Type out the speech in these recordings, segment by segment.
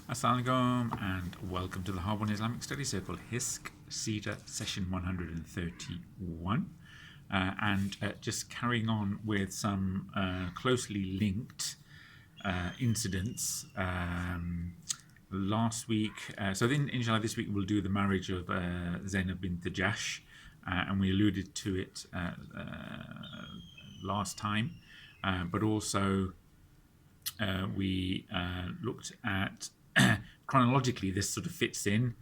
Assalamu alaikum and welcome to the Harvard Islamic Study Circle, HISC Seerah session 131. Just carrying on with some closely linked incidents. Last week, inshallah this week we'll do the marriage of Zainab bint Jahsh, and we alluded to it last time, but also we looked at chronologically this sort of fits in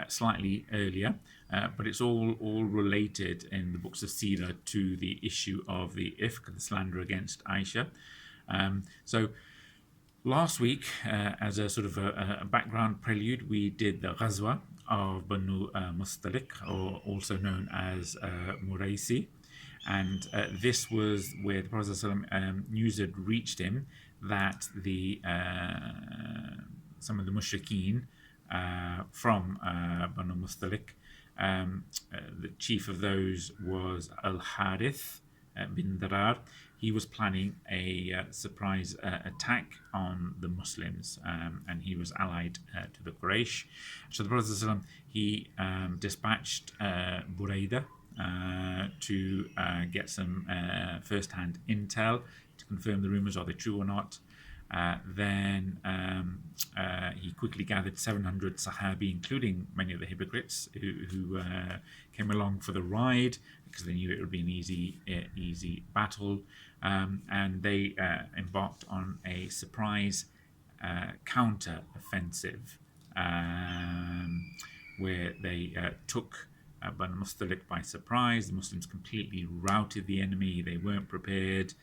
slightly earlier, but it's all related in the books of Seerah to the issue of the ifk, the slander against Aisha. So last week, as a sort of a background prelude, we did the Ghazwa of Banu Mustalik, or also known as Muraisi, and this was where the Prophet ﷺ, news had reached him that some of the mushrikeen from Banu Mustalik, the chief of those was al-Harith bin Darar. He was planning a surprise attack on the Muslims, and he was allied to the Quraysh. So the Prophet ﷺ, he dispatched Buraidah to get some first-hand intel to confirm the rumors, are they true or not. Then he quickly gathered 700 Sahabi, including many of the hypocrites who came along for the ride because they knew it would be an easy battle, and they embarked on a surprise counter-offensive where they took Banu Mustalik by surprise. The Muslims completely routed the enemy. They weren't prepared.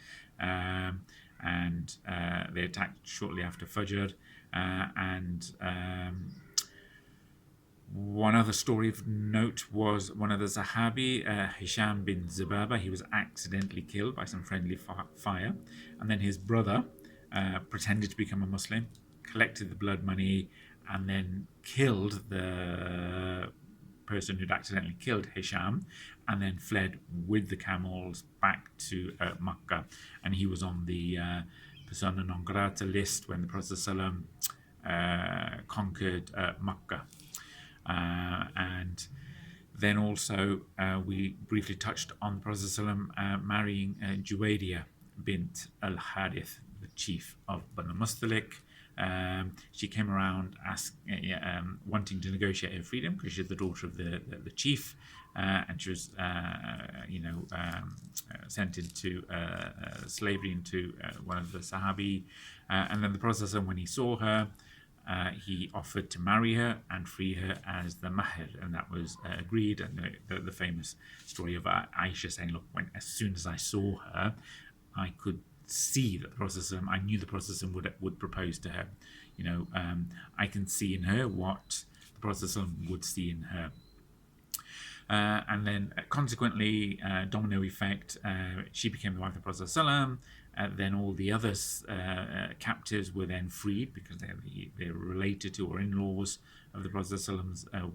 And they attacked shortly after Fajr. One other story of note was one of the Sahabi, Hisham bin Zubaba. He was accidentally killed by some friendly fire. And then his brother pretended to become a Muslim, collected the blood money, and then killed the person who'd accidentally killed Hisham, and then fled with the camels back to Makkah. And he was on the persona non grata list when the Prophet ﷺ conquered Makkah. And then also we briefly touched on the Prophet ﷺ marrying Juwayriyya bint al-Harith, the chief of Banu Mustalik. She came around wanting to negotiate her freedom because she's the daughter of the chief, and she was sent into slavery into one of the Sahabi, and then the Prophet, when he saw her, he offered to marry her and free her as the mahr, and that was agreed. And the famous story of Aisha saying, look, as soon as I saw her, I could see that the Prophet, I knew the Prophet would propose to her. I can see in her what the Prophet would see in her. And then consequently, domino effect, she became the wife of the Prophet. Then all the other captives were then freed because they were related to or in-laws of the Prophet's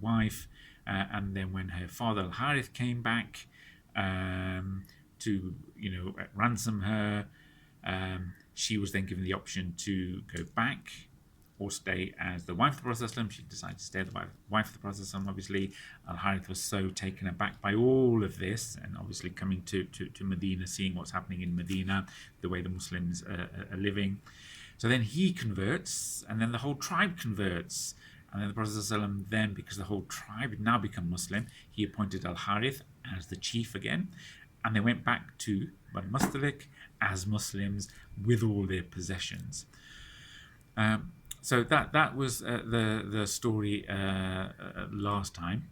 wife. And then when her father al-Harith came back to ransom her, she was then given the option to go back or stay as the wife of the Prophet. She decided to stay as the wife of the Prophet. Obviously, al-Harith was so taken aback by all of this, and obviously coming to Medina, seeing what's happening in Medina, the way the Muslims are living. So then he converts, and then the whole tribe converts. And then the Prophet then, because the whole tribe had now become Muslim, he appointed al-Harith as the chief again. And they went back to Banu Mustalik as Muslims with all their possessions. So that was the story last time.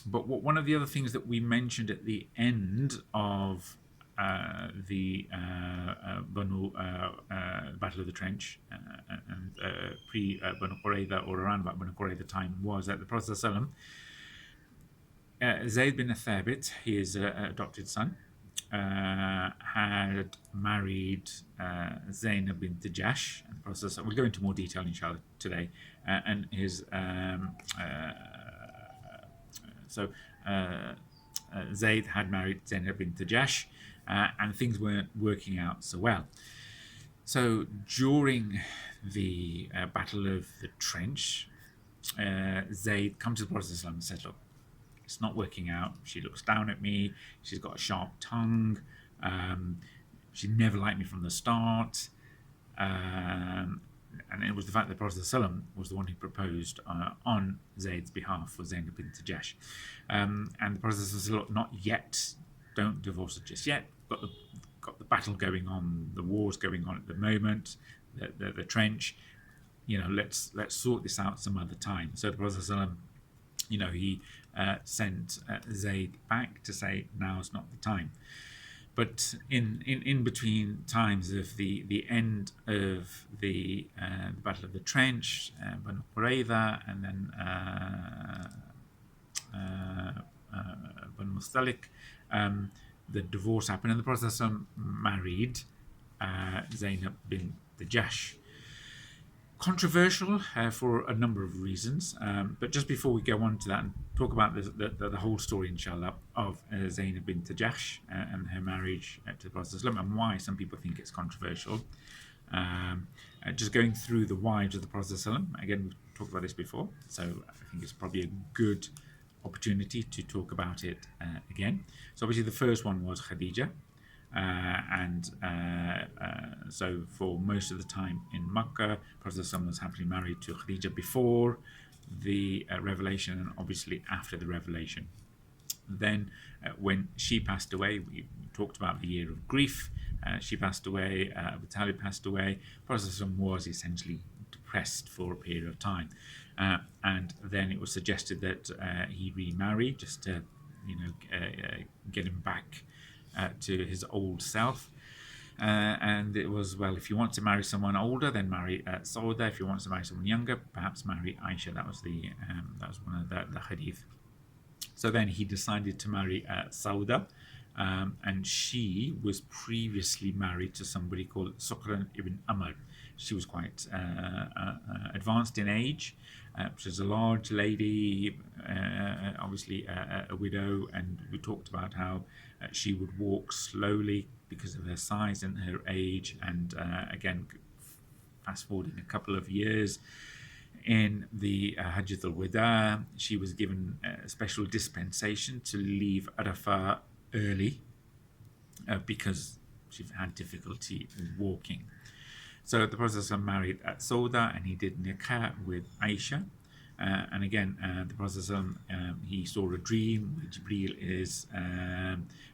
But one of the other things that we mentioned at the end of the Battle of the Trench and pre-Banu Qurayza, or around about Banu Qurayza time, was that the Prophet Zayd bin Thabit, his adopted son, had married Zainab bint Jahsh, and the Prophet, we'll go into more detail inshallah today, and his Zayd had married Zainab bint Jahsh, and things weren't working out so well. So during the Battle of the Trench, Zayd comes to the Prophet and says, look, it's not working out. She looks down at me. She's got a sharp tongue. She never liked me from the start. And it was the fact that the Prophet was the one who proposed on Zayd's behalf for Zainab bint Jahsh. And the Prophet said, look, not yet. Don't divorce her just yet. Got the battle going on, the wars going on at the moment, the trench. Let's sort this out some other time. So the Prophet, he sent Zayd back to say now's not the time. But in between times of the end of the Battle of the Trench, Banu Qurayza, and then Banu Mustalik, the divorce happened, and the Prophet married Zainab bint Jahsh. Controversial for a number of reasons, but just before we go on to that and talk about the whole story, inshallah, of Zainab bint Jahsh and her marriage to the Prophet and why some people think it's controversial, just going through the wives of the Prophet, again, we've talked about this before, so I think it's probably a good opportunity to talk about it again. So obviously the first one was Khadija. So for most of the time in Makkah, Prophet was happily married to Khadija before the revelation and obviously after the revelation. Then when she passed away, we talked about the year of grief. She passed away, Abu Talib passed away. Prophet was essentially depressed for a period of time. And then it was suggested that he remarry just to get him back to his old self. And it was, well, if you want to marry someone older, then marry Sawda. If you want to marry someone younger, perhaps marry Aisha. That was one of the hadith. So then he decided to marry Sawda, and she was previously married to somebody called Sukran ibn Amr. She was quite advanced in age. She was a large lady, obviously a widow, and we talked about how she would walk slowly because of her size and her age. And again, fast forwarding a couple of years, in the Hajjat al-Wada, she was given a special dispensation to leave Arafah early because she had difficulty walking. So the Prophet married at Sawda, and he did nikah with Aisha. And again, the Prophet he saw a dream where Jibreel is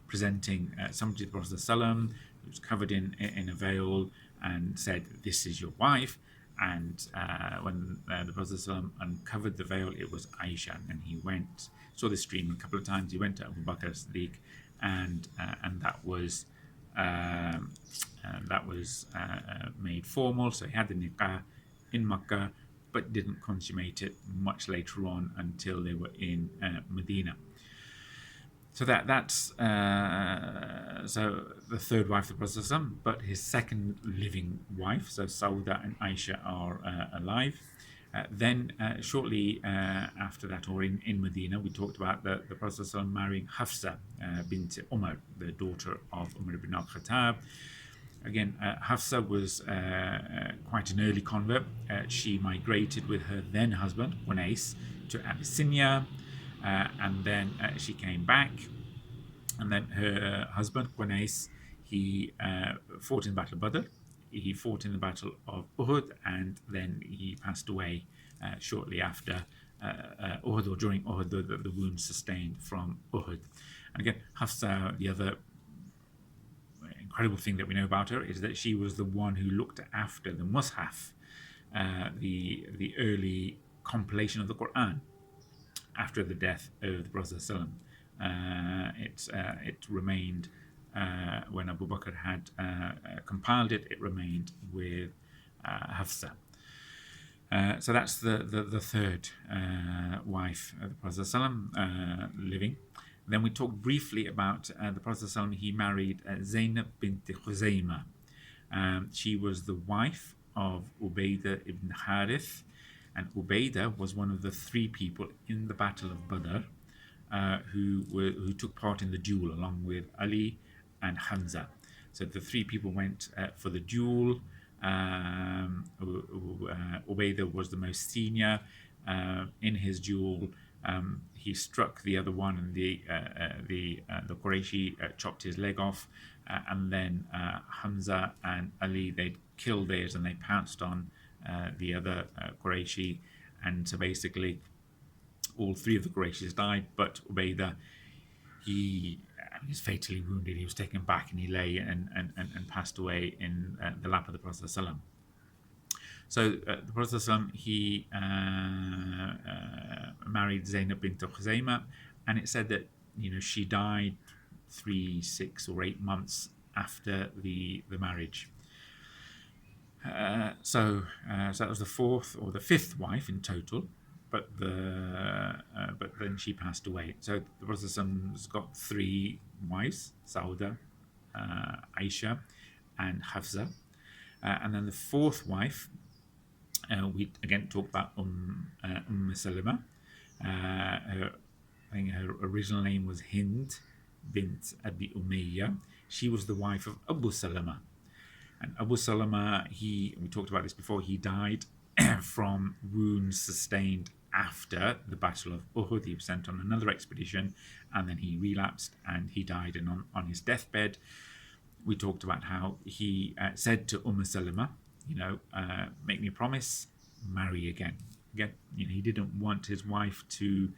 presenting somebody to the Prophet who was covered in a veil and said, "This is your wife." And when the Prophet uncovered the veil, it was Aisha, and he saw this dream a couple of times. He went to Abu Bakr as-Siddiq, and that was made formal. So he had the nikah in Makkah, but didn't consummate it much later on until they were in Medina. So that's so the third wife of the Prophet, but his second living wife, so Sawda and Aisha, are alive. Then shortly after that, or in Medina, we talked about the Prophet marrying Hafsa bint Umar, the daughter of Umar ibn al-Khattab. Again, Hafsa was quite an early convert. She migrated with her then husband, Unais, to Abyssinia, and then she came back. And then her husband, Unais, he fought in the Battle of Badr. He fought in the Battle of Uhud, and then he passed away shortly after Uhud, or during Uhud, the wounds sustained from Uhud. And again, Hafsa, the other incredible thing that we know about her is that she was the one who looked after the Mus'haf, the early compilation of the Qur'an after the death of the Prophet it remained when Abu Bakr had compiled it. It remained with Hafsa. So that's the third wife of the Prophet living. Then we talked briefly about the Prophet. He married Zainab bint Kuzayma. She was the wife of Ubaydah ibn Harith, and Ubaydah was one of the three people in the Battle of Badr who took part in the duel along with Ali and Hamza. So the three people went for the duel. Ubaydah was the most senior. In his duel, he struck the other one, and the Qurayshi chopped his leg off. And then Hamza and Ali, they killed theirs, and they pounced on the other Qurayshi. And so basically, all three of the Qurayshis died, but Ubaydah, he was fatally wounded. He was taken back, and he lay and passed away in the lap of the Prophet ﷺ. So the Prophet ﷺ, he married Zainab bint Kuzayma, and it said that she died 3, 6, or 8 months after the marriage. So that was the fourth or the fifth wife in total, but then she passed away. So the Prophet ﷺ's got 3 wives: Sawda, Aisha, and Hafsa. And then the fourth wife, we again talked about Umme Salama. I think her original name was Hind bint Abi Umayyah. She was the wife of Abu Salama. And Abu Salama, we talked about this before, he died from wounds sustained after the Battle of Uhud. He was sent on another expedition, and then he relapsed and he died. And on his deathbed, we talked about how he said to Umm Salama, make me a promise, marry again. Again, he didn't want his wife to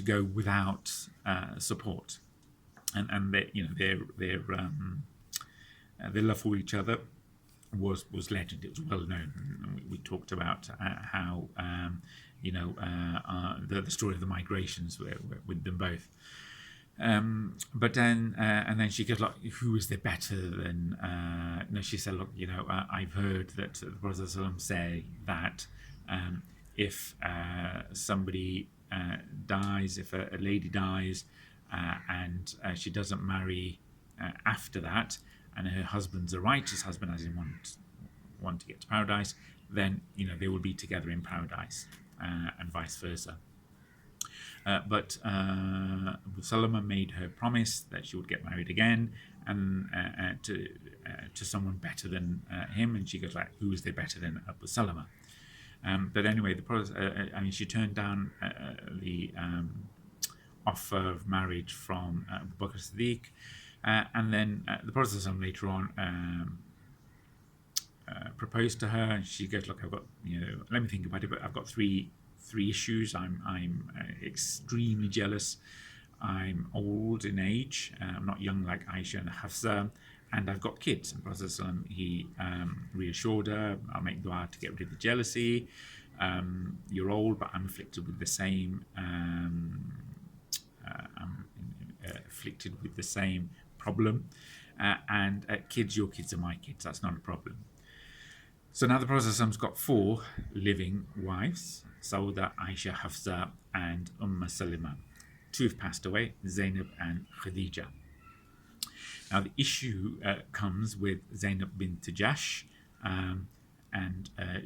go without support, and their love for each other was legend. It was well known. We talked about how the story of the migrations with them both. But then and then she goes, like, who is there better than? She said, look, I've heard that the Prophet ﷺ say that if somebody dies, if a lady dies, and she doesn't marry after that, and her husband's a righteous husband, as in want to get to paradise, then they will be together in paradise, and vice versa. But Abu Salama made her promise that she would get married again, and to someone better than him. And she goes, like, who is there better than Abu Salama? But anyway, she turned down the offer of marriage from Abu Bakr Siddiq, and then the Prophet later on proposed to her, and she goes, look, I've got, let me think about it, but I've got three issues. I'm extremely jealous. I'm old in age. I'm not young like Aisha and Hafsa, and I've got kids. And Prophet he reassured her, I'll make dua to get rid of the jealousy. You're old, but I'm afflicted with the same problem. And kids, your kids are my kids. That's not a problem. So now the Prophet's got 4 living wives: Sawda, Aisha, Hafsa, and Salama. 2 have passed away, Zainab and Khadija. Now the issue comes with Zainab bint Jahsh, and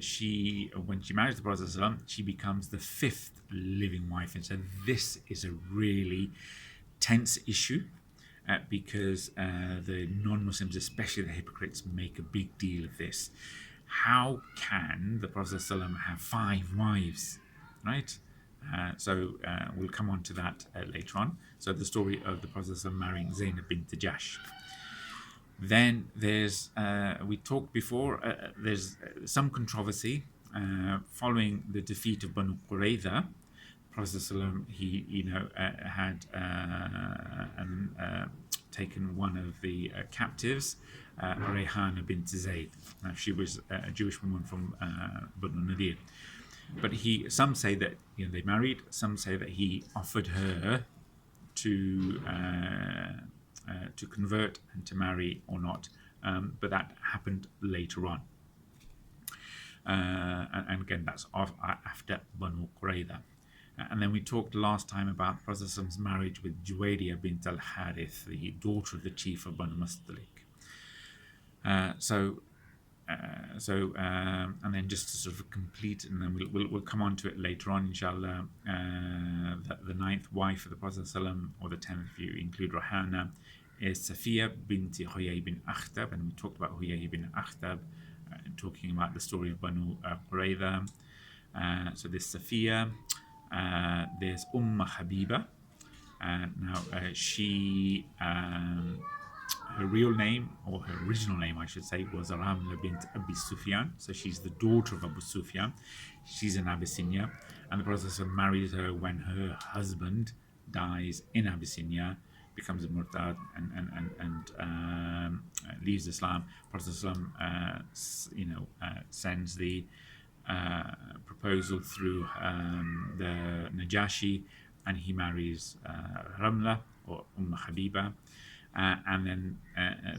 she, when she marries the Prophet, she becomes the 5th living wife. And so this is a really tense issue, because the non-Muslims, especially the hypocrites, make a big deal of this. How can the Prophet have 5 wives, right? So we'll come on to that later on. So the story of the Prophet marrying Zainab bint Jahsh. Then there's, we talked before, there's some controversy following the defeat of Banu Qurayza. Prophet he had taken one of the captives, Rayhana bint Zayd. Now she was a Jewish woman from Banu Nadir. But some say that they married. Some say that he offered her to convert and to marry or not. But that happened later on. And again, that's after Banu Qurayza. And then we talked last time about the Prophet's marriage with Juwayriyya bint al-Harith, the daughter of the chief of Banu Mustalik. And then just to sort of complete, and then we'll come on to it later on, inshallah. The 9th wife of the Prophet, or the 10th if you include Rayhana, is Safiyya bint Huyeiy bin Akhtab, and we talked about Huyeiy bin Akhtab talking about the story of Banu Qurayza. So there's Safiyya, there's Habiba. She, her real name, or her original name, I should say, was Ramla bint Abi Sufyan. So she's the daughter of Abu Sufyan. She's in Abyssinia, and the Prophet marries her when her husband dies in Abyssinia, becomes a murtad, and leaves Islam. Prophet sends the proposal through the Najashi, and he marries Ramla or Habiba. And then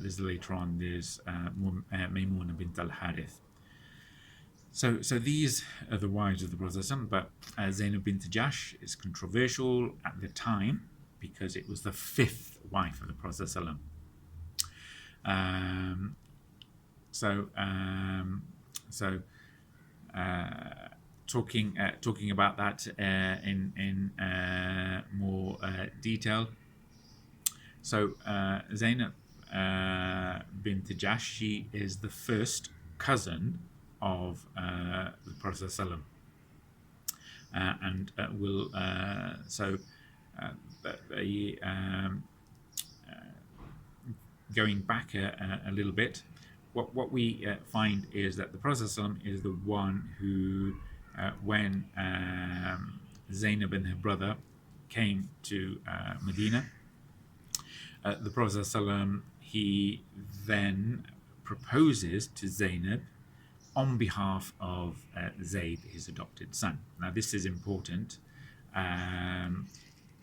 there's later on there's Maymuna bint al-Harith. So these are the wives of the Prophet, but Zainab bint Jahsh is controversial at the time because it was the fifth wife of the Prophet. Talking about that in more detail. So Zainab bint Jahsh, she is the first cousin of the Prophet ﷺ, and will going back a little bit, what we find is that the Prophet ﷺ is the one who, when Zainab and her brother came to Medina, the Prophet ﷺ, he then proposes to Zainab on behalf of Zayd, his adopted son. Now this is important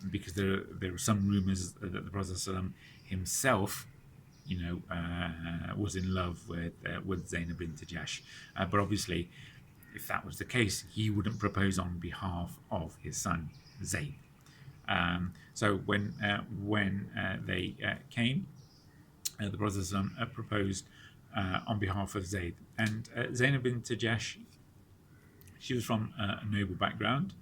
because there are some rumors that the Prophet ﷺ himself, was in love with Zainab bint Jahsh, but obviously, if that was the case, he wouldn't propose on behalf of his son Zayd. So when they came, the Prophet ﷺ proposed on behalf of Zayd, and Zainab bint Jahsh, she was from a noble background,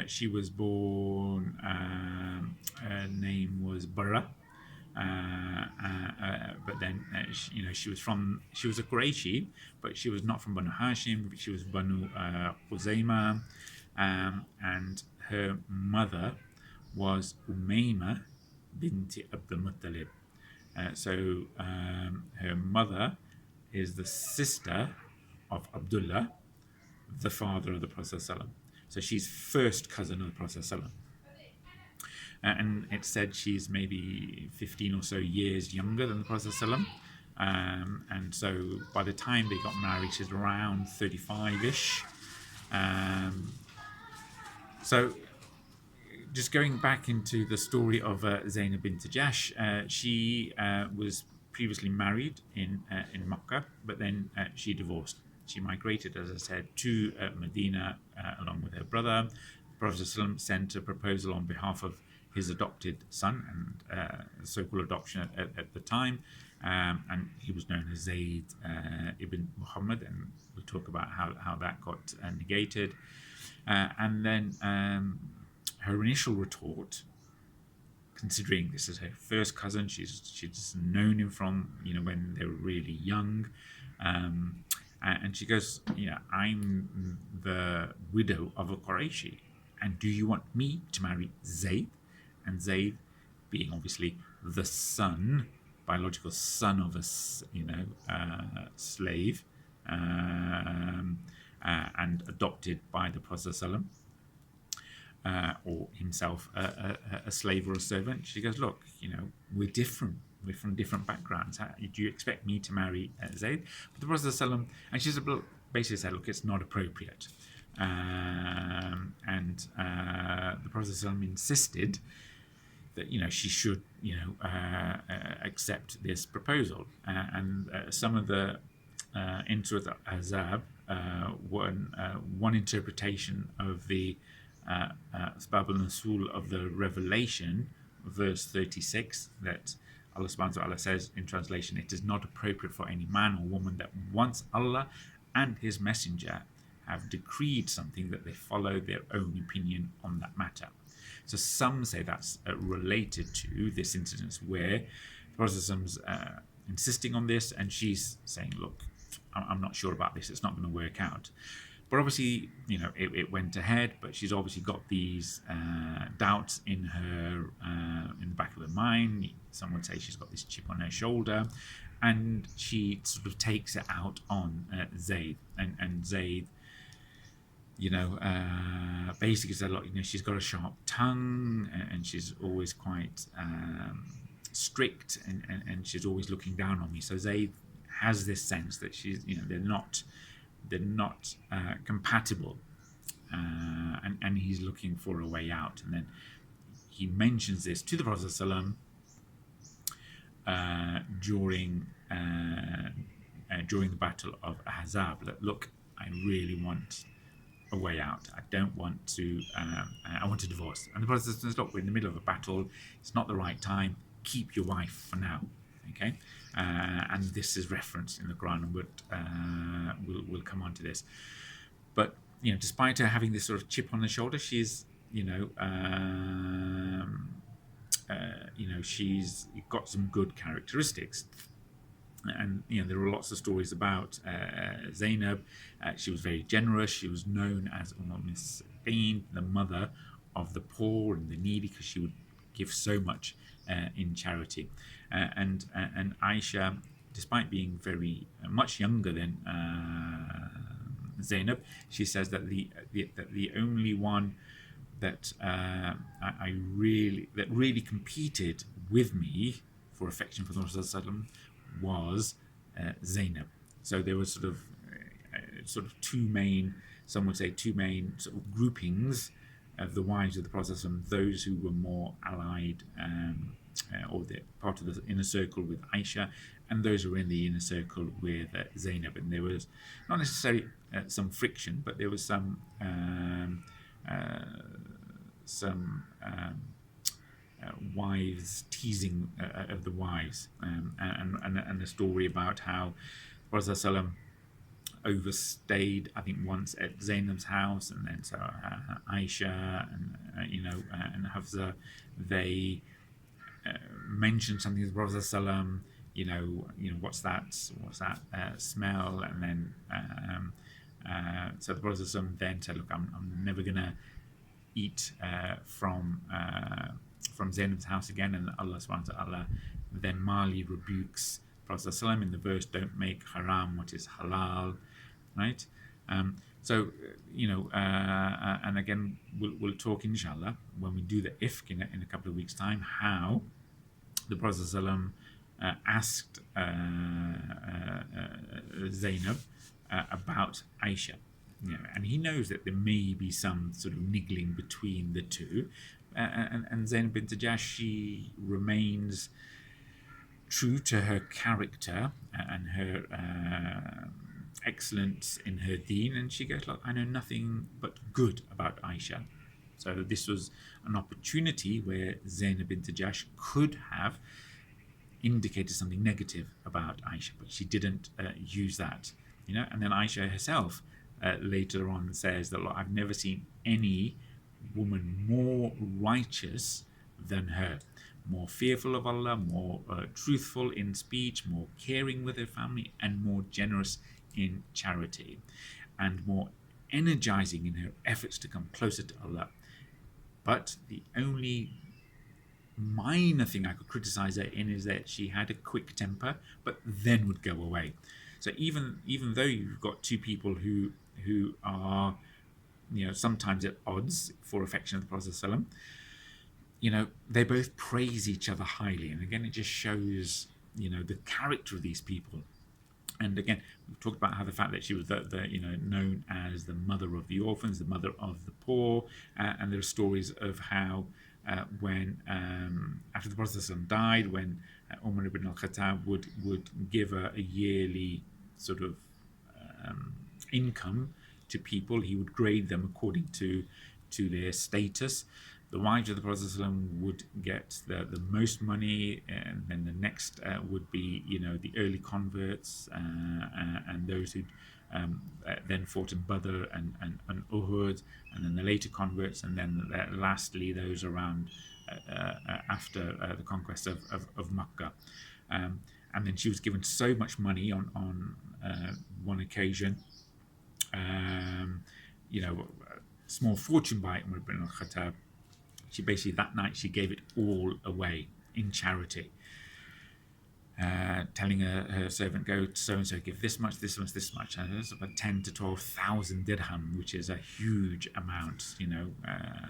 she was born. Her name was Bara. But then she was a Qurayshi, but she was not from Banu Hashim. She was Banu Kuzayma, and her mother was Umayma bint Abdul Muttalib. So her mother is the sister of Abdullah, the father of the Prophet ﷺ. So she's first cousin of the Prophet ﷺ. And it's said she's maybe 15 or so years younger than the Prophet ﷺ. And so by the time they got married, she's around 35-ish. So just going back into the story of Zainab bint Jahsh, she was previously married in Makkah, but then she divorced. She migrated, as I said, to Medina along with her brother. The Prophet ﷺ sent a proposal on behalf of his adopted son, and so-called adoption at the time, and he was known as Zayd ibn Muhammad, and we'll talk about how that got negated. And then her initial retort, considering this is her first cousin, she's known him from when they were really young, and she goes, I'm the widow of a Qurayshi, and do you want me to marry Zayd? And Zayd, being obviously the son, biological son of a slave, and adopted by the Prophet ﷺ, or himself a slave or a servant. She goes, look, we're different. We're from different backgrounds. How, do you expect me to marry Zayd? But the Prophet ﷺ, and she's basically said, look, it's not appropriate. And the Prophet ﷺ insisted that she should accept this proposal. And some of the in Surah Al-Ahzab, one interpretation of the Asbab al-Nusul of the Revelation, verse 36, that Allah subhanahu wa ta'ala says in translation, it is not appropriate for any man or woman that once Allah and his messenger have decreed something that they follow their own opinion on that matter. So some say that's related to this incident where the Prophet insisting on this, and she's saying, look, I'm not sure about this, it's not going to work out. But obviously, it went ahead, but she's obviously got these doubts in her, in the back of her mind. Some would say she's got this chip on her shoulder, and she sort of takes it out on Zayd. And Zayd, basically said, look, she's got a sharp tongue, and she's always quite strict, and she's always looking down on me. So Zayd has this sense that she's, they're not compatible, and he's looking for a way out. And then he mentions this to the Prophet ﷺ during the battle of Ahzab. Look, I really want a way out. I don't want to. I want a divorce. And the Prophet says, look, we're in the middle of a battle. It's not the right time. Keep your wife for now. Okay, and this is referenced in the Qur'an, but we'll come on to this. But despite her having this sort of chip on her shoulder, she's she's got some good characteristics. And there are lots of stories about Zainab. She was very generous. She was known as Umm-al Misqeen, the mother of the poor and the needy, because she would give so much in charity. And Aisha, despite being very much younger than Zainab, she says that the only one that really competed with me for affection for the Prophet was Zainab. So there was sort of two main, some would say two main sort of groupings of the wives of the Prophet, those who were more allied or the part of the inner circle with Aisha, and those who were in the inner circle with Zainab. And there was not necessarily some friction, but there was some wives teasing of the wives, and a story about how Prophet overstayed, I think, once at Zainab's house, and then so Aisha and Hafsa, they mentioned something to the Prophet what's that smell, and then so the Prophet then said, look, I'm never gonna eat from Zainab's house again. And Allah subhanahu wa ta'ala then mildly rebukes Prophet in the verse, don't make haram what is halal, right? And again, we'll talk inshallah when we do the ifk in a couple of weeks' time, how the Prophet asked Zainab about Aisha, and he knows that there may be some sort of niggling between the two, and Zainab bint Jahsh, she remains true to her character and her excellence in her deen, and she goes, look, I know nothing but good about Aisha. So this was an opportunity where Zainab bint Jahsh could have indicated something negative about Aisha, but she didn't use that, and then Aisha herself later on says that, look, I've never seen any woman more righteous than her, more fearful of Allah, more truthful in speech, more caring with her family, and more generous in charity, and more energizing in her efforts to come closer to Allah. But the only minor thing I could criticize her in is that she had a quick temper, but then would go away. So even though you've got two people who are sometimes at odds for affection of the Prophet ﷺ, they both praise each other highly. And again, it just shows the character of these people. And again, we've talked about how the fact that she was known as the mother of the orphans, the mother of the poor, and there are stories of how when after the Prophet ﷺ died, when Umar ibn al-Khattab would give a yearly sort of income to people, he would grade them according to their status. The wives of the Prophet ﷺ would get the most money, and then the next would be the early converts and those who then fought in Badr and Uhud, and then the later converts, and then lastly those around after the conquest of Makkah. And then she was given so much money on one occasion, a small fortune by Umar ibn al-Khattab. She basically that night she gave it all away in charity, telling her servant, go so and so, give this much, this much, and it's about 10 to 12,000 dirham, which is a huge amount,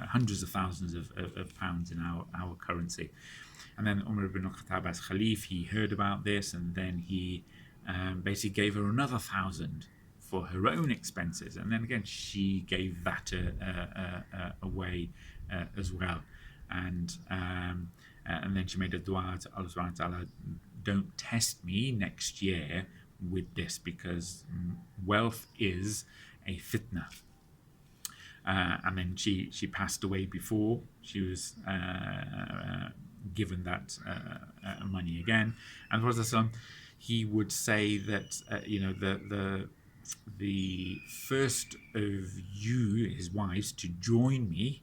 hundreds of thousands of pounds in our currency. And then Umar ibn al-Khattab, as Khalif, he heard about this, and then he basically gave her another 1,000 for her own expenses, and then again she gave that away as well, and then she made a dua to Allah subhanahu wa ta'ala, don't test me next year with this, because wealth is a fitna. And then she passed away before she was given that money again. And the Prophet, he would say that the first of you, his wives, to join me,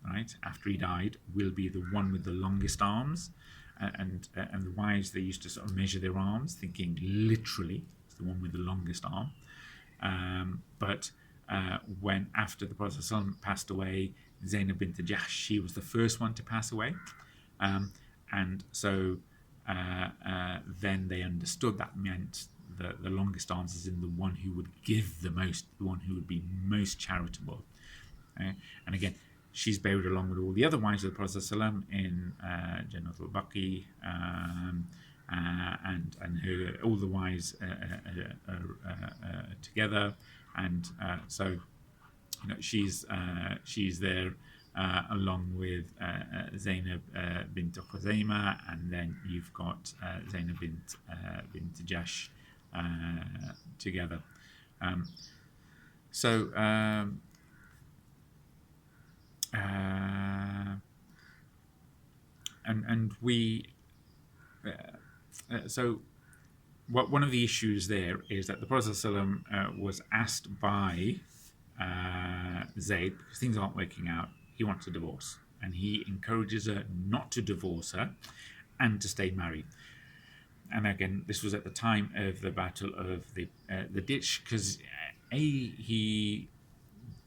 right, after he died, will be the one with the longest arms. And the wives, they used to sort of measure their arms, thinking literally it's the one with the longest arm. But when after the Prophet ﷺ passed away, Zainab bint Jahsh, she was the first one to pass away. And so then they understood that meant the longest arms is in the one who would give the most, the one who would be most charitable. And again, she's buried along with all the other wives of the Prophet ﷺ in Jannat al-Baqi, and her, all the wives together, and so she's there along with Zainab bint Kuzayma, and then you've got Zainab bint Jahsh together. One of the issues there is that the Prophet ﷺ was asked by Zayd, because things aren't working out, he wants a divorce, and he encourages her not to divorce her and to stay married. And again, this was at the time of the battle of the ditch, because he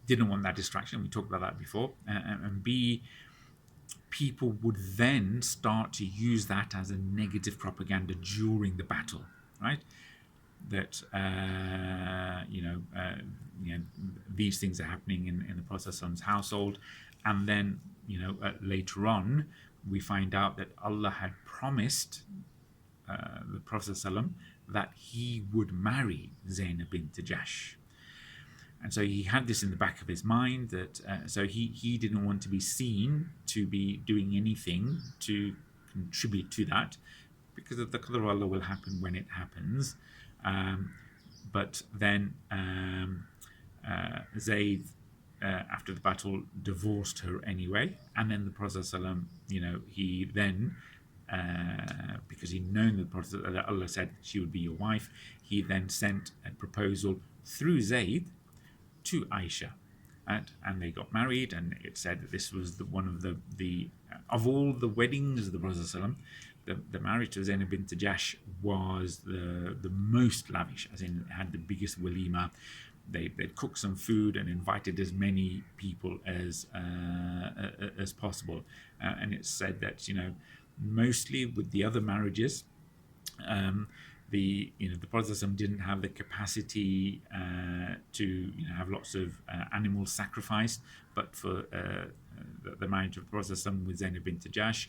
didn't want that distraction. We talked about that before. And B, people would then start to use that as a negative propaganda during the battle, right? That these things are happening in the Prophet's household, and then later on we find out that Allah had promised the Prophet ﷺ that he would marry Zainab bint Jahsh. And so he had this in the back of his mind, that so he didn't want to be seen to be doing anything to contribute to that, because the qadr of Allah will happen when it happens. But then Zayd, after the battle, divorced her anyway, and then the Prophet ﷺ, he then, because he'd known the Prophet, that Allah said she would be your wife, he then sent a proposal through Zayd to Aisha, and they got married. And it said that this was one of the of all the weddings of the Prophet ﷺ, the marriage to Zainab bint Jahsh was the most lavish, as in it had the biggest walima. They'd cooked some food and invited as many people as possible. And it's said that mostly with the other marriages, the Prophet didn't have the capacity to have lots of animals sacrificed, but for the marriage of the Prophet with Zainab bint Jahsh,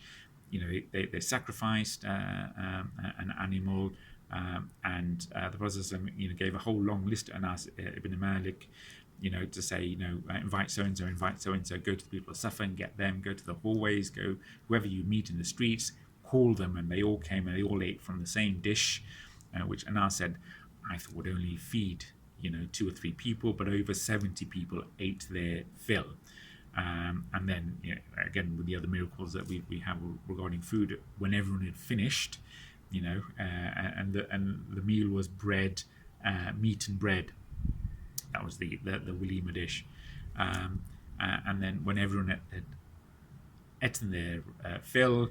they sacrificed an animal, and the Prophet gave a whole long list to Anas ibn Malik, to say, invite so and so, go to the people of Safa and get them, go to the hallways, go whoever you meet in the streets, call them, and they all came and they all ate from the same dish, which Anas said, I thought would only feed 2 or 3 people, but over 70 people ate their fill. And then again, with the other miracles that we have regarding food, when everyone had finished, and the meal was bread, meat and bread, That was the walima dish. And then when everyone had eaten their fill,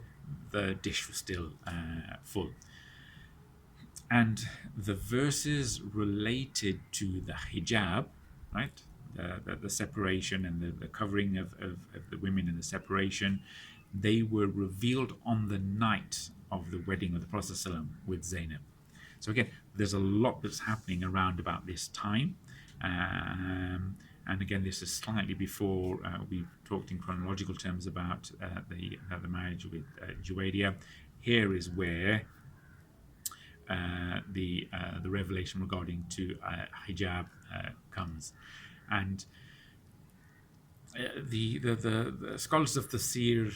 the dish was still full. And the verses related to the hijab, right? The separation and the covering of the women and the separation, they were revealed on the night of the wedding of the Prophet ﷺ with Zainab. So again, there's a lot that's happening around about this time. And again, this is slightly before we've talked in chronological terms about the marriage with Juwayriyya. Here is where the revelation regarding to hijab comes, and the scholars of the Seer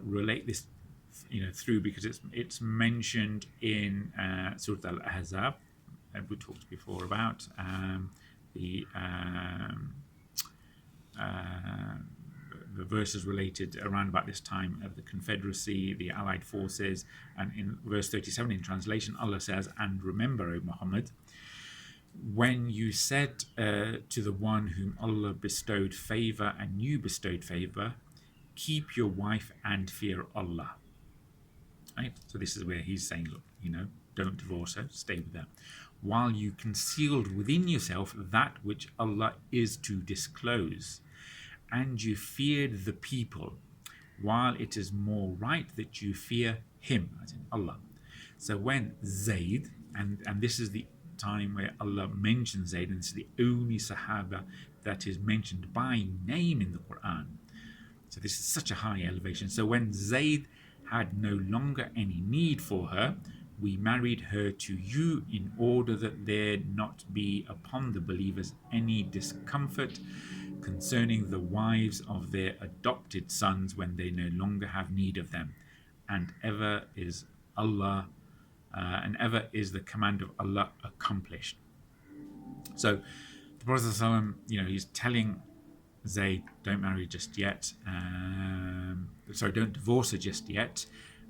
relate this, through, because it's mentioned in Surah Al-Ahzab, we talked before about the verses related around about this time of the Confederacy, the Allied forces, and in verse 37 in translation, Allah says, "And remember, O Muhammad, when you said to the one whom Allah bestowed favor and you bestowed favor, keep your wife and fear Allah." Right? So this is where he's saying, look, don't divorce her, stay with her, while you concealed within yourself that which Allah is to disclose, and you feared the people, while it is more right that you fear him, as in Allah. So when Zayd, and this is the time where Allah mentions Zayd, and this is the only Sahaba that is mentioned by name in the Qur'an. So this is such a high elevation. So when Zayd had no longer any need for her, we married her to you in order that there not be upon the believers any discomfort concerning the wives of their adopted sons when they no longer have need of them, and ever is Allah, and ever is the command of Allah accomplished. So the Prophet ﷺ, he's telling Zayd, don't marry just yet. Don't divorce her just yet.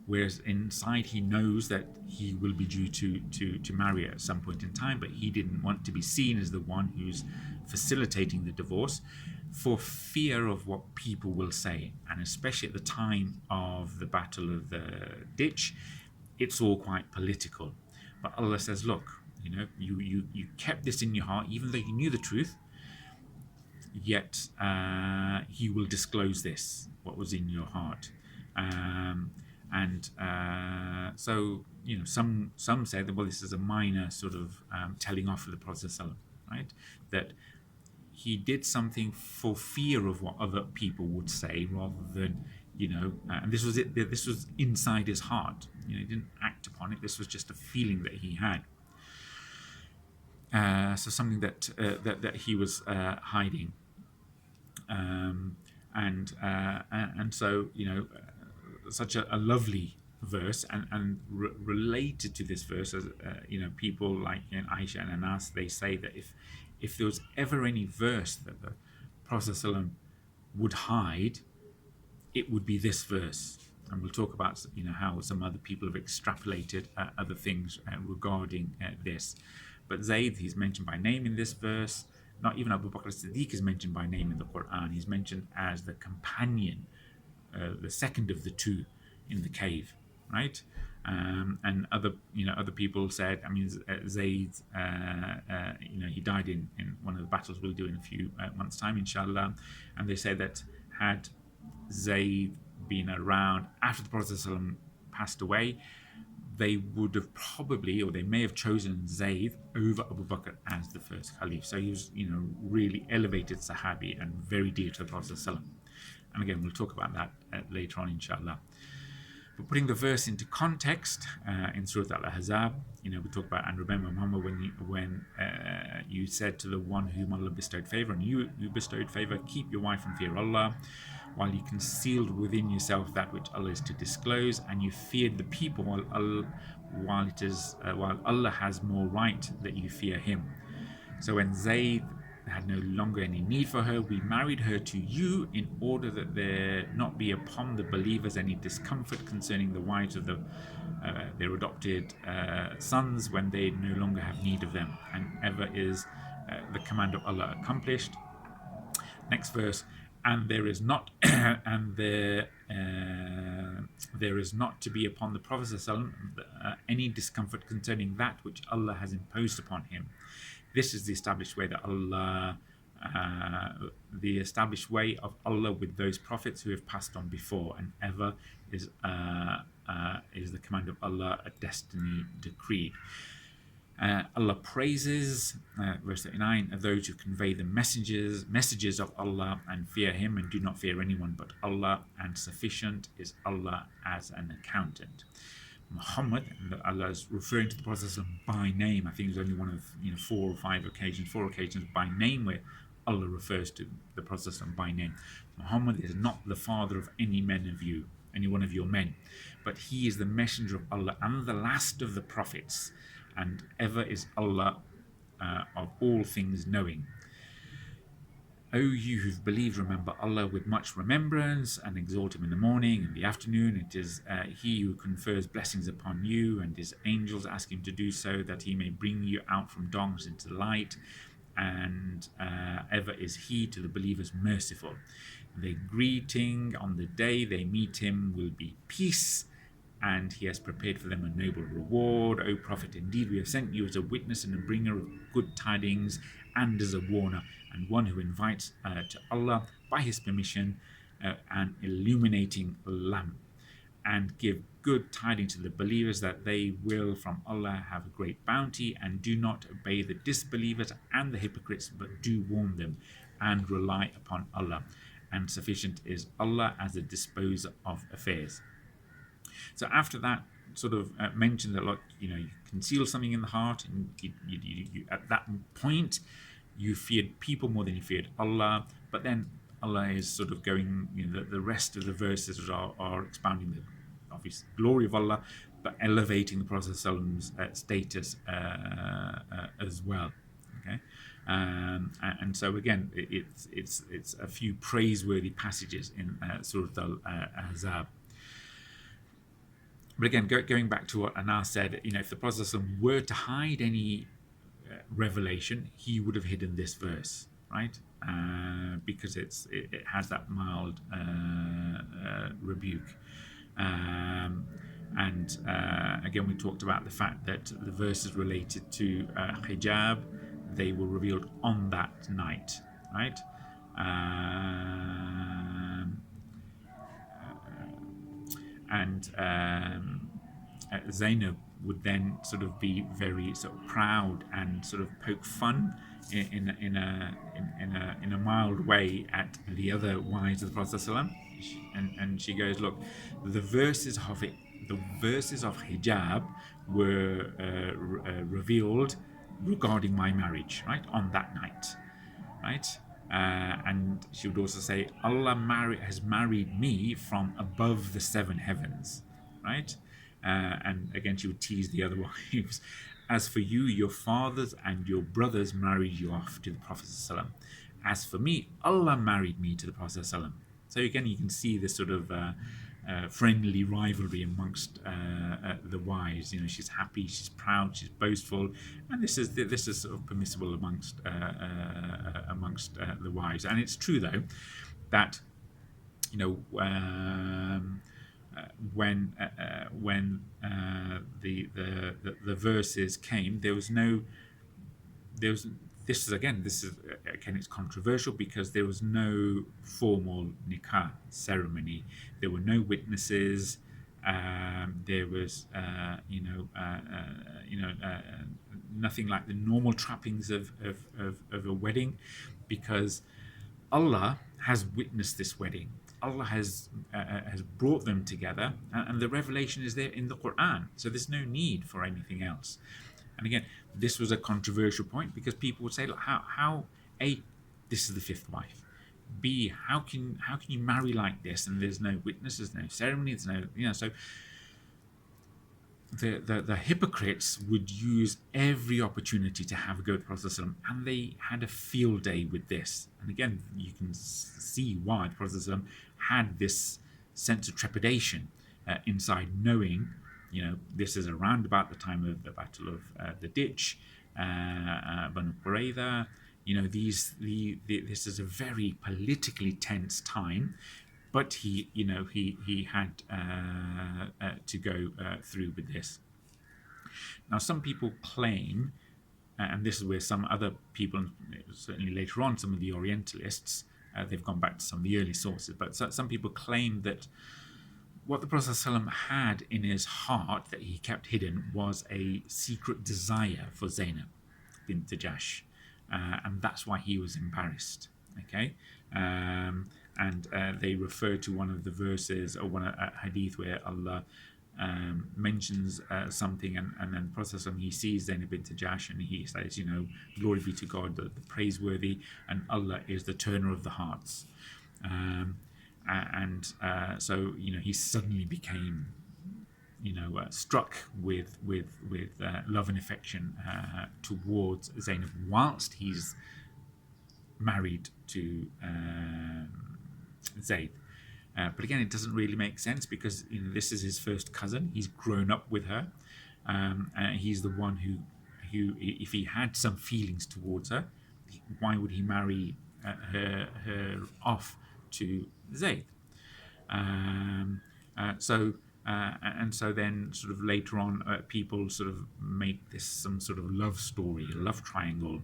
Whereas inside he knows that he will be due to marry her at some point in time, but he didn't want to be seen as the one who's facilitating the divorce for fear of what people will say. And especially at the time of the Battle of the Ditch, it's all quite political. But Allah says, look, you kept this in your heart, even though you knew the truth, yet he will disclose this, what was in your heart. So some say that, well, this is a minor sort of telling off of the Prophet ﷺ, right? That he did something for fear of what other people would say, rather than and this was it. This was inside his heart. He didn't act upon it. This was just a feeling that he had. So something that he was hiding. And so such a lovely verse, and related to this verse, as people like Aisha and Anas, they say that if there was ever any verse that the Prophet ﷺ would hide, it would be this verse. And we'll talk about how some other people have extrapolated other things regarding this. But Zayd, he's mentioned by name in this verse. Not even Abu Bakr as-Siddiq is mentioned by name in the Qur'an. He's mentioned as the companion, the second of the two in the cave, right? And other people said, Zayd, he died in one of the battles we'll do in a few months' time, inshallah. And they say that had Zayd been around after the Prophet ﷺ passed away, they would have probably, or they may have chosen Zayd over Abu Bakr as the first Caliph. So he was, really elevated Sahabi and very dear to the Prophet ﷺ. And again, we'll talk about that later on, inshallah. But putting the verse into context, in Surah Al-Ahzab, we talk about, and remember, Muhammad, when you said to the one whom Allah bestowed favor, and you bestowed favor, keep your wife and fear Allah, while you concealed within yourself that which Allah is to disclose, and you feared the people, while Allah has more right that you fear Him. So when Zayd had no longer any need for her, we married her to you in order that there not be upon the believers any discomfort concerning the wives of their adopted sons when they no longer have need of them, and ever is the command of Allah accomplished. Next verse, and there is not and there is not to be upon the Prophet any discomfort concerning that which Allah has imposed upon him. This is the established way that Allah, the established way of Allah with those prophets who have passed on before, and ever is the command of Allah a destiny decreed. Allah praises, verse 39, those who convey the messages of Allah and fear Him and do not fear anyone but Allah, and sufficient is Allah as an accountant. Muhammad, and Allah is referring to the Prophet by name. I think there's only one of 4 or 5 occasions, 4 occasions by name where Allah refers to the Prophet by name. Muhammad is not the father of any one of your men, but he is the messenger of Allah and the last of the prophets, and ever is Allah of all things knowing. O you who've believed, remember Allah with much remembrance and exalt Him in the morning and the afternoon. It is He who confers blessings upon you, and His angels ask Him to do so, that He may bring you out from darkness into the light, and ever is He to the believers merciful. Their greeting on the day they meet Him will be peace, and He has prepared for them a noble reward. O Prophet, indeed we have sent you as a witness and a bringer of good tidings, and as a warner, and one who invites to Allah by His permission, an illuminating lamp, and give good tidings to the believers that they will from Allah have a great bounty, and do not obey the disbelievers and the hypocrites, but do warn them and rely upon Allah, and sufficient is Allah as the disposer of affairs. So after that sort of mentioned that, look, you conceal something in the heart, and you at that point you feared people more than you feared Allah. But then Allah is sort of going, the rest of the verses are expounding the obvious glory of Allah, but elevating the Prophet's status as well. Okay, and so again, it's a few praiseworthy passages in Surah Al-Ahzab. But again, going back to what Anas said, if the Prophet were to hide any revelation, he would have hidden this verse, right? Because it has that mild rebuke. And again, we talked about the fact that the verses related to hijab, they were revealed on that night, right? Zainab would then sort of be very sort of proud and sort of poke fun in a mild way at the other wives of the Prophet ﷺ. And she goes, look, the verses of hijab were revealed regarding my marriage, right, on that night, right? And she would also say, Allah has married me from above the 7 heavens, right? And again, she would tease the other wives. As for you, your fathers and your brothers married you off to the Prophet ﷺ. As for me, Allah married me to the Prophet ﷺ. So again, you can see this sort of friendly rivalry amongst the wives. She's happy, she's proud, she's boastful, and this is sort of permissible amongst the wives. And it's true though that when the verses came, it's controversial because there was no formal nikah ceremony. There were no witnesses. There was nothing like the normal trappings of a wedding, because Allah has witnessed this wedding. Allah has brought them together, and the revelation is there in the Qur'an. So there's no need for anything else. And again, this was a controversial point because people would say, look, how A, this is the 5th wife. B, how can you marry like this and there's no witnesses, no ceremony, there's no, so the hypocrites would use every opportunity to have a go at the Prophet ﷺ, and they had a field day with this. And again, you can see why the Prophet ﷺ had this sense of trepidation inside, knowing, this is around about the time of the Battle of the Ditch. Banu Qurayza. This is a very politically tense time, but he had to go through with this. Now, some people claim, and this is where some other people, certainly later on, some of the Orientalists, they've gone back to some of the early sources, but some people claim that what the Prophet ﷺ had in his heart that he kept hidden was a secret desire for Zainab bint Jahsh, and that's why he was embarrassed. Okay, and they refer to one of the verses or one hadith where Allah mentions something, and then the Prophet ﷺ, he sees Zainab bint Jahsh and he says, glory be to God, the praiseworthy, and Allah is the turner of the hearts. So he suddenly became struck with love and affection towards Zainab whilst he's married to Zayd. But again, it doesn't really make sense because this is his first cousin. He's grown up with her. He's the one who, if he had some feelings towards her, why would he marry her off to Zayd? So then sort of later on, people sort of make this some sort of love story, a love triangle,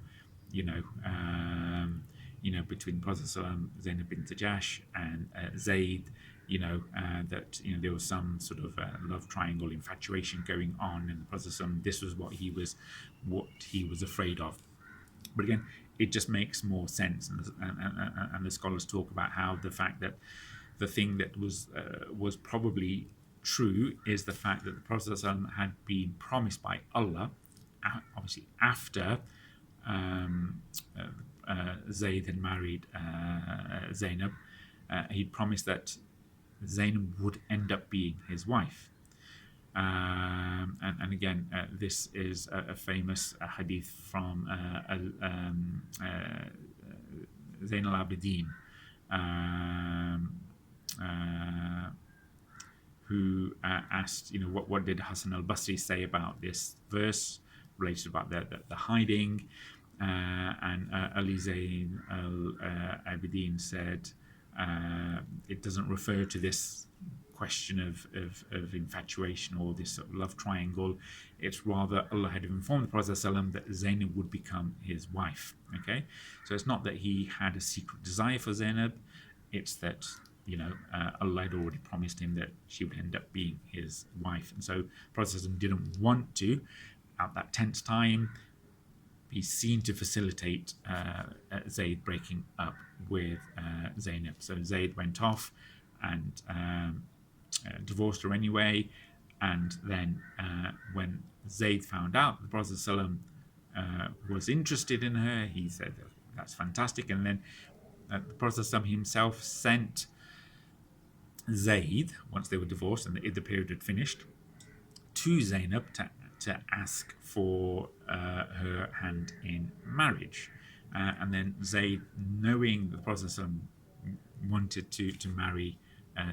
between Prophet Zainab bint Jahsh and Zayd, that there was some sort of love triangle infatuation going on in the Prophet. This was what he was afraid of. But again, it just makes more sense, and the scholars talk about how the fact that the thing that was probably true is the fact that the Prophet ﷺ had been promised by Allah, obviously after Zayd had married Zainab, he'd promised that Zainab would end up being his wife. And again, this is a famous hadith from Zayn al-Abidin, who asked, what did Hassan al-Basri say about this verse related about the hiding? And Ali Zayn al-Abidin said, it doesn't refer to this question of infatuation or this sort of love triangle. It's rather Allah had informed the Prophet ﷺ that Zainab would become his wife. Okay, so it's not that he had a secret desire for Zainab, it's that Allah had already promised him that she would end up being his wife, and so the Prophet ﷺ didn't want to, at that tense time, be seen to facilitate Zayd breaking up with Zainab. So Zayd went off and divorced her anyway, and then when Zayd found out the Prophet ﷺ was interested in her, he said, that's fantastic, and then the Prophet ﷺ himself sent Zayd, once they were divorced and the Iddah period had finished, to Zainab to ask for her hand in marriage. And then Zayd, knowing the Prophet ﷺ wanted to marry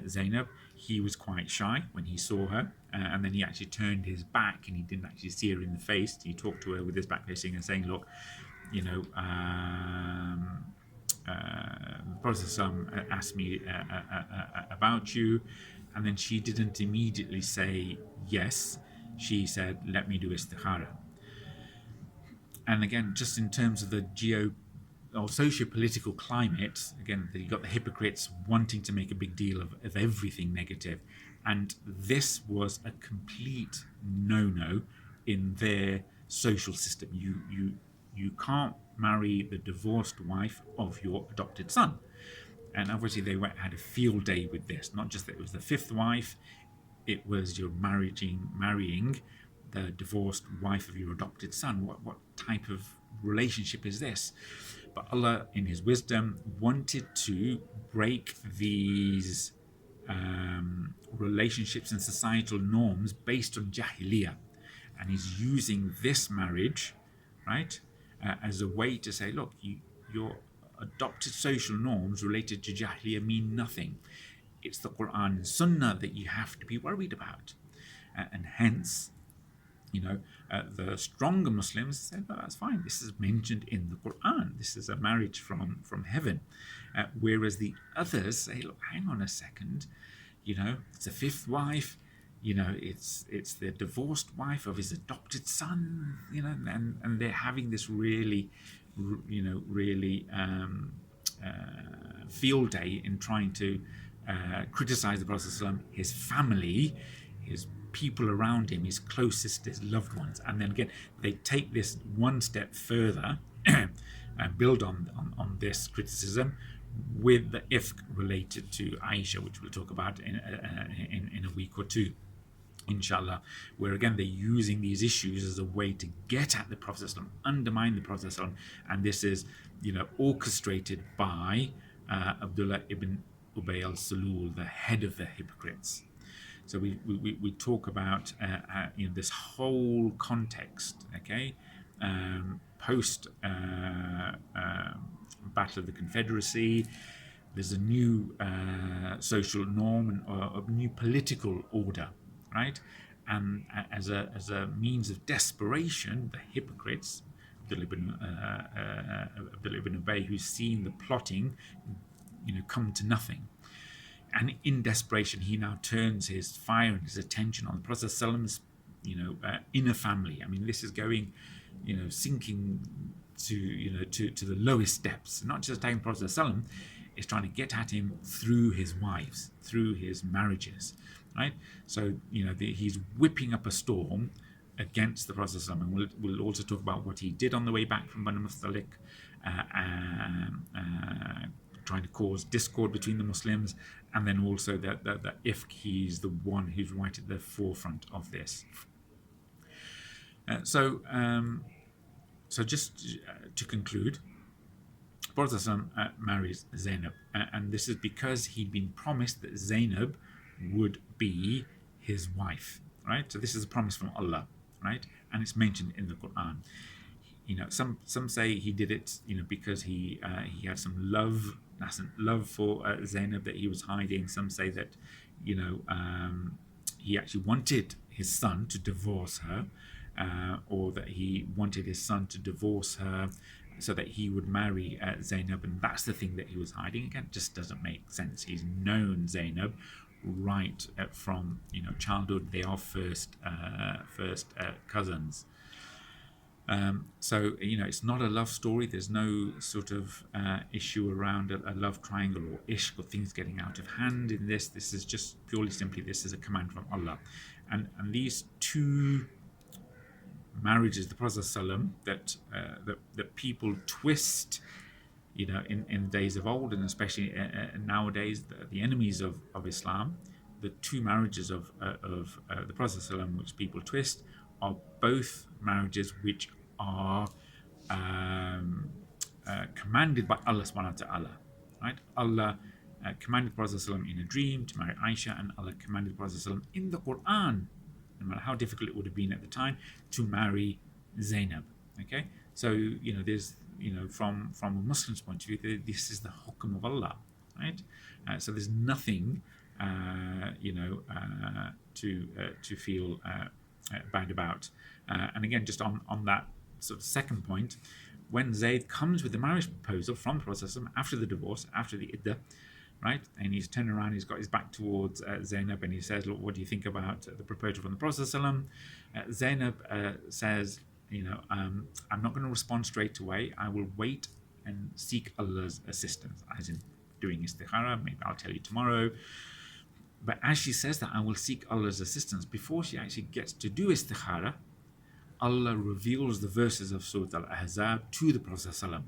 Zainab, he was quite shy when he saw her, and then he actually turned his back and he didn't actually see her in the face. He talked to her with his back facing and saying, look, the Prophet ﷺ asked me about you, and then she didn't immediately say yes. She said, let me do istikhara. And again, just in terms of the socio-political climate, again, you got the hypocrites wanting to make a big deal of everything negative, and this was a complete no-no in their social system. You can't marry the divorced wife of your adopted son. And obviously they had a field day with this. Not just that it was the fifth wife, it was you're marrying the divorced wife of your adopted son. What type of relationship is this? But Allah, in His wisdom, wanted to break these relationships and societal norms based on jahiliyya. And He's using this marriage, right, as a way to say, look, your adopted social norms related to jahiliyya mean nothing. It's the Qur'an and Sunnah that you have to be worried about. And hence, The stronger Muslims said, well, that's fine. This is mentioned in the Qur'an. This is a marriage from heaven. Whereas the others say, look, hang on a second. It's a fifth wife. It's the divorced wife of his adopted son. And they're having this really, field day in trying to criticize the Prophet ﷺ, his family, his people around him, his closest, his loved ones. And then again, they take this one step further and build on this criticism with the ifk related to Aisha, which we'll talk about in a week or two, inshallah, where again they're using these issues as a way to get at the Prophet ﷺ, undermine the Prophet ﷺ, and this is orchestrated by Abdullah ibn Ubay al-Salul, the head of the hypocrites. So we talk about this whole context, okay, post Battle of the Confederacy. There's a new social norm and a new political order, right? And as a means of desperation, the hypocrites, Abdullah ibn Ubay, who's seen the plotting, come to nothing. And in desperation, he now turns his fire and his attention on the Prophet ﷺ's, inner family. I mean, this is going, sinking to the lowest depths. Not just attacking Prophet ﷺ, it's trying to get at him through his wives, through his marriages, right? So, he's whipping up a storm against the Prophet ﷺ. And we'll also talk about what he did on the way back from Banu Mustalik, trying to cause discord between the Muslims, and then also that if he's the one who's right at the forefront of this. So just to conclude, Prophet marries Zainab, and this is because he'd been promised that Zainab would be his wife, right? So this is a promise from Allah, right? And it's mentioned in the Qur'an. Some say he did it, because he had some love for Zainab that he was hiding. Some say that, he actually wanted his son to divorce her, or that he wanted his son to divorce her so that he would marry Zainab, and that's the thing that he was hiding. Again, it just doesn't make sense. He's known Zainab right from childhood. They are first cousins. So it's not a love story. There's no sort of issue around a love triangle or ishq or things getting out of hand in this. This is just purely simply, this is a command from Allah. And these two marriages, the Prophet ﷺ, that people twist, in days of old, and especially nowadays, the enemies of Islam, the two marriages of the Prophet ﷺ, which people twist, are both marriages which are commanded by Allah subhanahu wa ta'ala, right? Allah commanded the Prophet ﷺ in a dream to marry Aisha, and Allah commanded the Prophet ﷺ in the Qur'an, no matter how difficult it would have been at the time, to marry Zainab. Okay, so there's from a Muslim's point of view, this is the hukm of Allah, right? So there's nothing to feel bad about. And again, just on that sort of second point, when Zayd comes with the marriage proposal from the Prophet after the divorce, after the iddah, right, and he's turned around, he's got his back towards Zainab, and he says, look, what do you think about the proposal from the Prophet? Zainab says, I'm not going to respond straight away. I will wait and seek Allah's assistance, as in doing istikhara. Maybe I'll tell you tomorrow. But as she says that, I will seek Allah's assistance, before she actually gets to do istikhara, Allah reveals the verses of Surah Al-Ahzab to the Prophet ﷺ.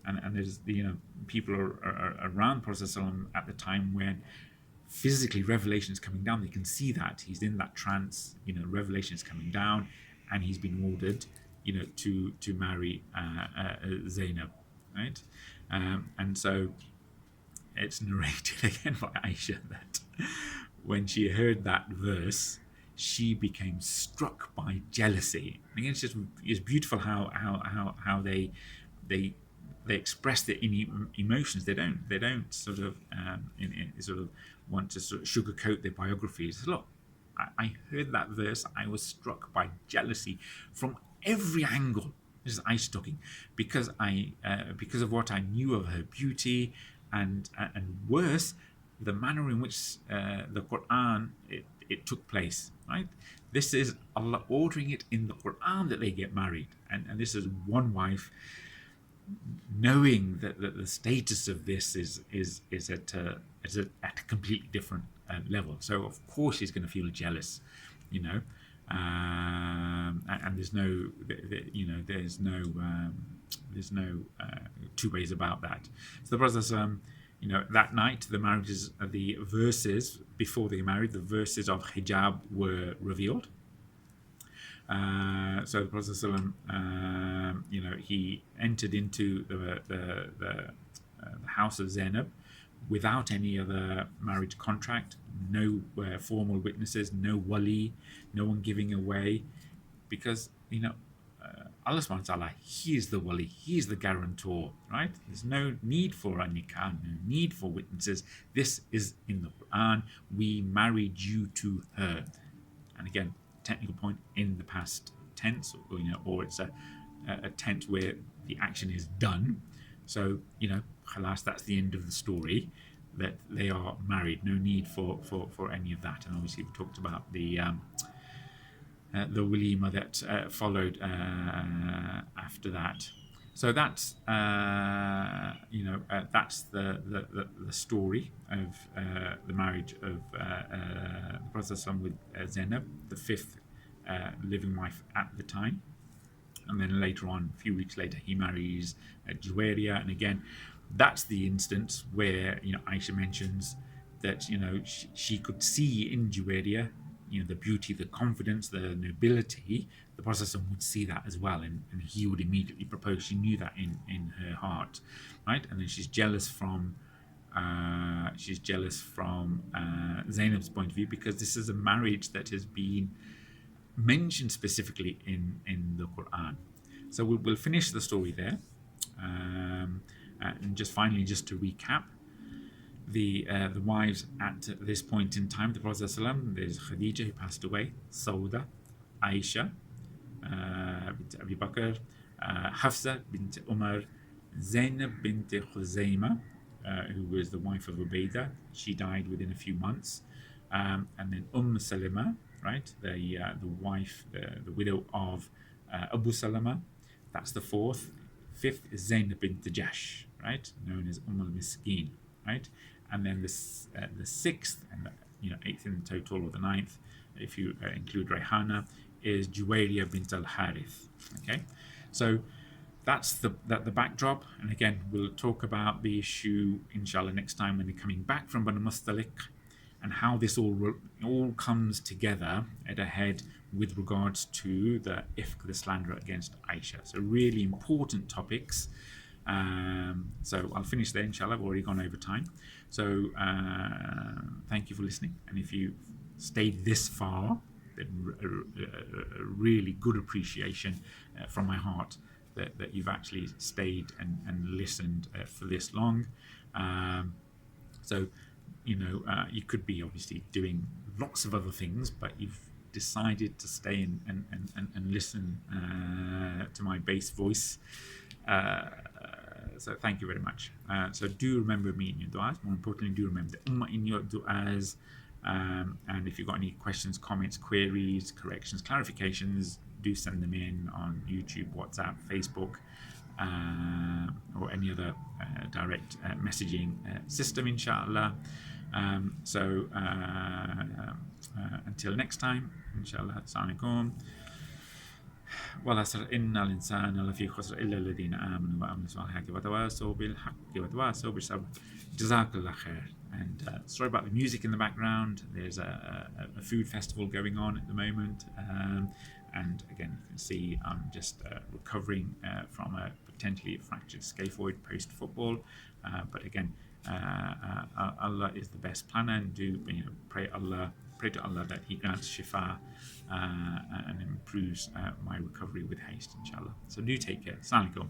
And there's people are around Prophet ﷺ at the time when physically revelation is coming down. They can see that he's in that trance. Revelation is coming down, and he's been ordered, to marry Zainab, right? And so it's narrated again by Aisha that when she heard that verse, she became struck by jealousy. And again, it's beautiful how they express their emotions. They don't sort of sort of want to sort of sugarcoat their biographies. Look, I heard that verse, I was struck by jealousy from every angle. This is Aisha talking, because because of what I knew of her beauty, and worse, the manner in which the Qur'an it took place. Right, this is Allah ordering it in the Qur'an that they get married, and this is one wife knowing that the status of this is at a completely different level. So of course she's going to feel jealous, you know, and there's no, you know, there's no two ways about that. So the Prophet, you know, that night the marriages, the verses before they married, the verses of hijab were revealed. So the Prophet you know, he entered into the house of Zainab without any other marriage contract, no formal witnesses, no wali, no one giving away, because, you know, Allah subhanahu wa ta'ala, He is the wali, He is the guarantor, right? There's no need for a nikah, no need for witnesses. This is in the Quran. We married you to her. And again, technical point, in the past tense, or, you know, or it's a tense where the action is done. So, you know, khalas, that's the end of the story, that they are married. No need for any of that. And obviously we talked about the walima that followed after that. So that's you know, that's the story of the marriage of the Prophet with Zainab, the fifth living wife at the time. And then later on, a few weeks later, he marries Juwayriyya, and again, that's the instance where, you know, Aisha mentions that, you know, she could see in Juwayriyya, you know, the beauty, the confidence, the nobility. The Prophet would see that as well, and he would immediately propose. She knew that in her heart, right? And then she's jealous from Zainab's point of view, because this is a marriage that has been mentioned specifically in the Quran. So we'll finish the story there, and just finally, just to recap, the wives at this point in time, the Prophet ﷺ, there's Khadija, who passed away, Sawda, Aisha bint Abi Bakr, Hafsa bint Umar, Zainab bint Kuzayma, who was the wife of Ubaidah. She died within a few months, and then Salama, right, the wife, the widow of Abu Salama. That's the fourth. Fifth is Zainab bint Jahsh, right, known as Umm-al Misqeen, right, and then the sixth, and you know, eighth in total, or the ninth, if you include Rayhana, is Juwayriyya bint al-Harith. Okay, so that's the backdrop, and again, we'll talk about the issue, inshallah, next time when they're coming back from Banu Mustalik, and how this all comes together at a head with regards to the ifk, the slander against Aisha. So really important topics. So I'll finish there, inshallah. I've already gone over time. So thank you for listening. And if you stayed this far, then a really good appreciation from my heart that you've actually stayed and listened for this long. So, you know, you could be obviously doing lots of other things, but you've decided to stay and listen to my bass voice. So thank you very much. So do remember me in your du'as. More importantly, do remember the ummah in your du'as. And if you've got any questions, comments, queries, corrections, clarifications, do send them in on YouTube, WhatsApp, Facebook, or any other direct messaging system, inshallah. So until next time, inshallah, assalamu alaikum. والعصر إن الإنسان لفي خسر إلا الذين آمنوا وعملوا الصالحات وتواصوا بالحق وتواصوا بالصبر. Jazakallah khair. And sorry about the music in the background. There's a food festival going on at the moment, and again, you can see I'm just recovering from a potentially fractured scaphoid post football. But again, Allah is the best planner, and do, you know, pray to Allah that He grants shifa and improves my recovery with haste, inshallah. So do take care. Assalamu alaikum.